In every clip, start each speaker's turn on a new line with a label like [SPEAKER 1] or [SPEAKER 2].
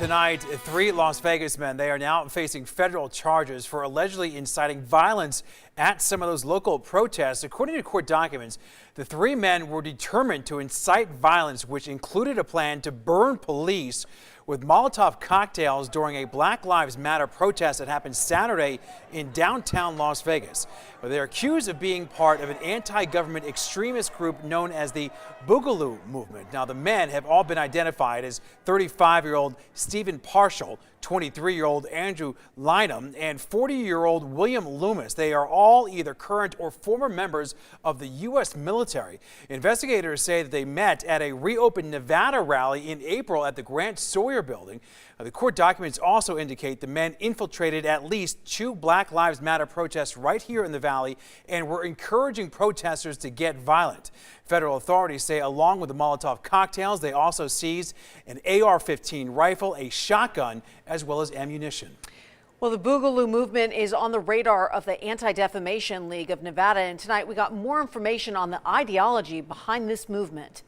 [SPEAKER 1] Tonight, three Las Vegas men, they are now facing federal charges for allegedly inciting violence at some of those local protests. According to court documents, the three men were determined to incite violence, which included a plan to burn police with Molotov cocktails during a Black Lives Matter protest that happened Saturday in downtown Las Vegas. They're accused of being part of an anti-government extremist group known as the Boogaloo movement. Now, the men have all been identified as 35-year-old Stephen Parshall, 23-year-old Andrew Lynham, and 40-year-old William Loomis. They are all either current or former members of the U.S. military. Investigators say that they met at a reopened Nevada rally in April at the Grant Sawyer building. The court documents also indicate the men infiltrated at least two Black Lives Matter protests right here in the Valley and were encouraging protesters to get violent. Federal authorities say along with the Molotov cocktails, they also seized an AR-15 rifle, a shotgun, as well as ammunition.
[SPEAKER 2] Well, the Boogaloo movement is on the radar of the Anti-Defamation League of Nevada, and tonight we got more information on the ideology behind this movement.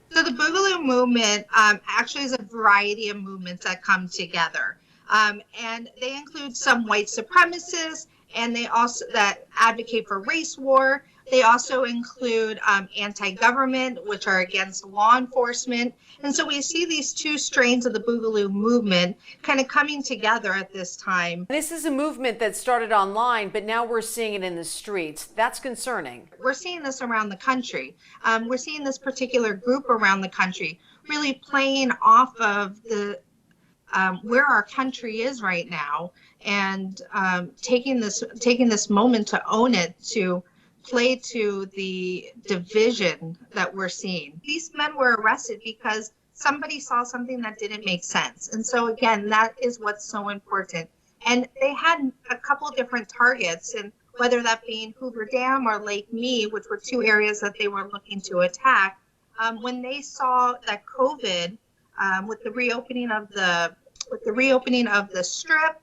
[SPEAKER 3] So the Boogaloo movement actually is a variety of movements that come together, and they include some white supremacists, and they also that advocate for race war. They also include anti-government, which are against law enforcement. And so we see these two strains of the Boogaloo movement kind of coming together at this time.
[SPEAKER 2] This is a movement that started online, but now we're seeing it in the streets. That's concerning.
[SPEAKER 3] We're seeing this around the country. We're seeing this particular group around the country really playing off of the where our country is right now, and taking this moment to own it, to play to the division that we're seeing. These men were arrested because somebody saw something that didn't make sense. And so again, that is what's so important. And they had a couple different targets, and whether that being Hoover Dam or Lake Mead, which were two areas that they were looking to attack, when they saw that COVID, with the reopening of the strip,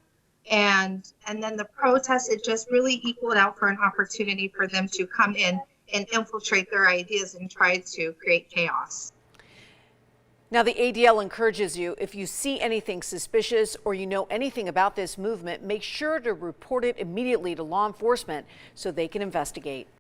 [SPEAKER 3] and then the protests, it just really equaled out for an opportunity for them to come in and infiltrate their ideas and try to create chaos.
[SPEAKER 2] Now, the ADL encourages you, if you see anything suspicious or you know anything about this movement, make sure to report it immediately to law enforcement so they can investigate.